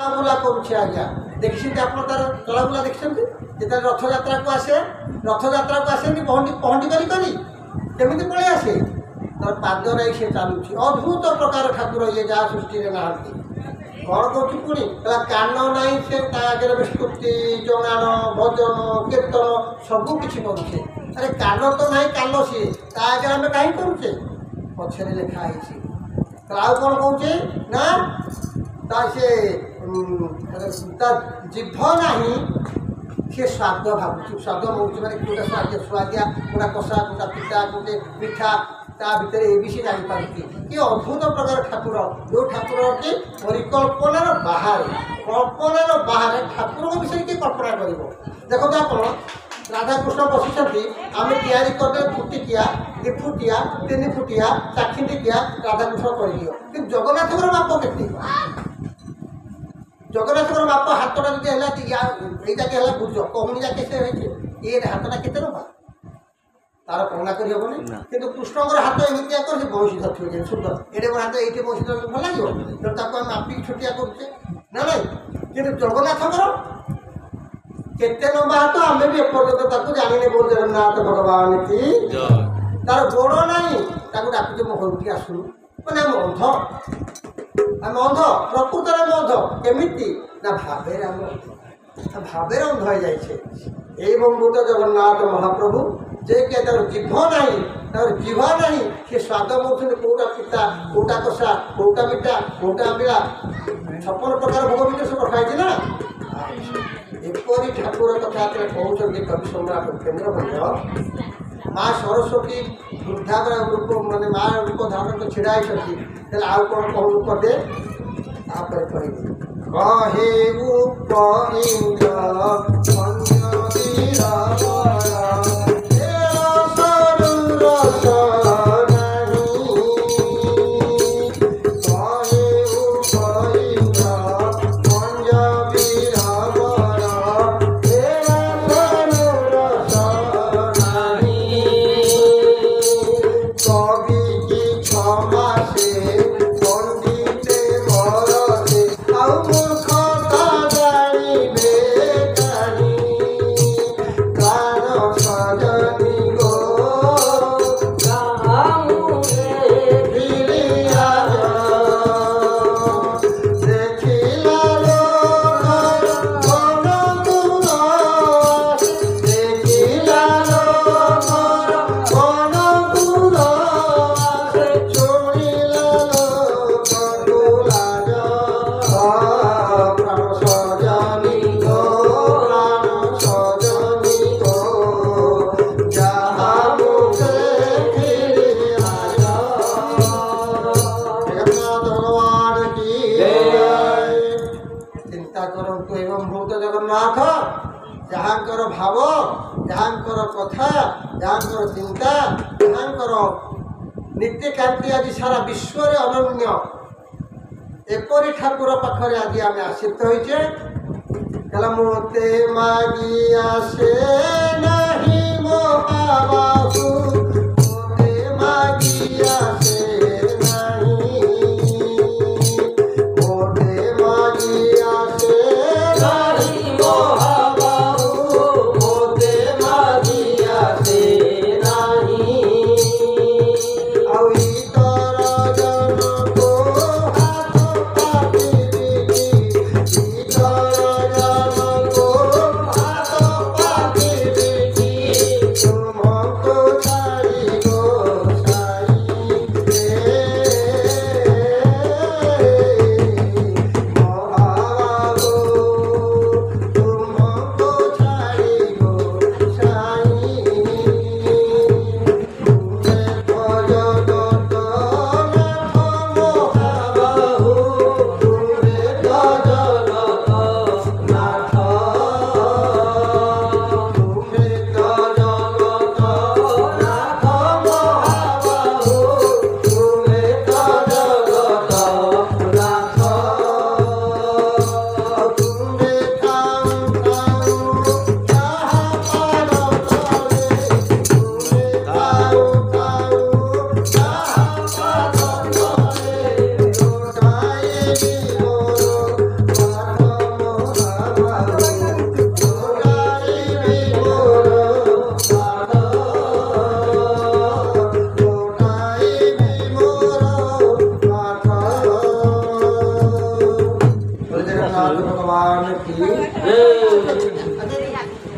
চলাবুলা করছে আজ্ঞা দেখছেন আপনার তার চলাবুলা দেখছেন যেতবে রথযাত্রা আসেনি পহଣ୍ଡି করি করি কেমিতি পড়ে আসে তার পাদরে সে চালুছি অদ্ভুত প্রকার ঠাকুর ইয়ে যা সৃষ্টিরে নাহান্তি কଣ କରୁଛି ପୁଣି ତା କାନ ନାହିଁ ସେ ତା ଆଗରେ ସ୍ତୁତି ଜଣାଣ ଭଜନ କୀର୍ତ୍ତନ ସବୁ କିଛି କରୁଛେ ଆରେ କାନ ତ ନାହିଁ କାନ ସିଏ ତା ଆଗରେ ଆମେ କାହିଁ କରୁଛେ ପଛରେ ଲେଖା ହେଇଛି ଆଉ କ'ଣ କହୁଛେ ନା ତା ସେ ତା ଜିଭ ନାହିଁ ସେ ସ୍ୱାଦ ଭାବୁଛି ସ୍ୱାଦ ନେଉଛି ମାନେ କେଉଁଟା ସୁଆଦିଆ କେଉଁଟା କଷା କେଉଁଟା ପିଠା କେଉଁଟେ ମିଠା ତା ଭିତରେ ଏ ବି ସେ ଜାଣିପାରୁଛି କି ଅଦ୍ଭୁତ ପ୍ରକାର ଠାକୁର ଯେଉଁ ଠାକୁର କି ପରିକଳ୍ପନାର ବାହାରେ ଠାକୁରଙ୍କ ବିଷୟରେ କିଏ କଳ୍ପନା କରିବ ଦେଖନ୍ତୁ ଆପଣ ରାଧାକୃଷ୍ଣ ବସିଛନ୍ତି ଆମେ ତିଆରି କରିଦେଲେ ଫୁଟିକିଆ 2 ଫୁଟିଆ 3 ଫୁଟିଆ 4 ଖଣ୍ଡିକିଆ ରାଧାକୃଷ୍ଣ କରିଦିଅ କିନ୍ତୁ ଜଗନ୍ନାଥଙ୍କର ମାପ କେତେ ଜଗନ୍ନାଥଙ୍କର ମାପ ହାତଟା ଯଦି ହେଲା ଏଇ ଯାକେ ହେଲା ବୁଝ କହୁଣି ଯାକେ ସେ ହେଇଛି ଏ ହାତଟା କେତେ ନେବା ତାର କଳନା କରିହେବନି କିନ୍ତୁ କୃଷ୍ଣଙ୍କର ହାତ ଏମିତିଆ କରି ବଂଶୀ ଧରିଥିବ ସୁନ୍ଦର ଏଡ଼େ ବଡ଼ ହାତ ଏଇଠି ବଂଶୀ ଧରିଲେ ଭଲ ଲାଗିବ ତେଣୁ ତାକୁ ଆମେ ମାପିକି ଛୋଟିଆ କରୁଛେ ନା ନାଇଁ କିନ୍ତୁ ଜଗନ୍ନାଥଙ୍କର କେତେ ଲମ୍ବା ହାତ ଆମେ ବି ଏପର୍ଯ୍ୟନ୍ତ ତାକୁ ଜାଣିନେ ବୋଲ ଜଗନ୍ନାଥ ଭଗବାନ କି ତାର ଗୋଡ଼ ନାହିଁ ତାକୁ ଡାକୁଛେ ମୋ ଘରକୁ ଆସୁନୁ ମାନେ ଆମେ ଅନ୍ଧ ପ୍ରକୃତରେ ଆମେ ଅନ୍ଧ କେମିତି ନା ଭାବରେ ଆମେ ଭାବରେ ଅନ୍ଧ ହୋଇଯାଇଛେ এই বন্ধুত জগন্নাথ মহাপ্রভু যে কি তার জিভ নাই তার জিভা নাই সে স্বাদ নেଉଛନ୍ତି কোটা পিতা কোটা কষা কোটা মিঠা কোটা আম্বিলা 56 প্রকার ভোগ ভিতরে সব খাইছে না এপরি ঠাকুর কথা কହୁଛନ୍ତି কবি সম্রাট উপেন্দ্রভঞ্জ মা সরস্বতী বৃদ্ধাবর রূপ মানে মা রূপ ধারণ করে ছিড়া ହେଇଛନ୍ତି তাহলে ଆଉ କ'ଣ କହୁଛୁ ପଦେ ତାପରେ କହିବି କହେ ଉପଇନ୍ଦ୍ର ଯାହାଙ୍କର ଭାବ ଯାହାଙ୍କର କଥା ଯାହାଙ୍କର ଚିନ୍ତା ଯାହାଙ୍କର ନୀତିକାନ୍ତି ଆଜି ସାରା ବିଶ୍ୱରେ ଅନନ୍ୟ ଏପରି ଠାକୁର ପାଖରେ ଆଜି ଆମେ ଆସିତ ହୋଇଛେ ହେଲା ମୋତେ ମାଗି ଆସେ ନାହିଁ ମୋ ବାବାହୁ ମୋତେ ମାଗି ଆସେ ଆମେ କି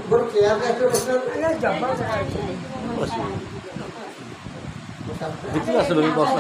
ଗୋଟେ ଚେୟାର ଆସିଲେ ବସିବା ଆସିଲୁ ବସ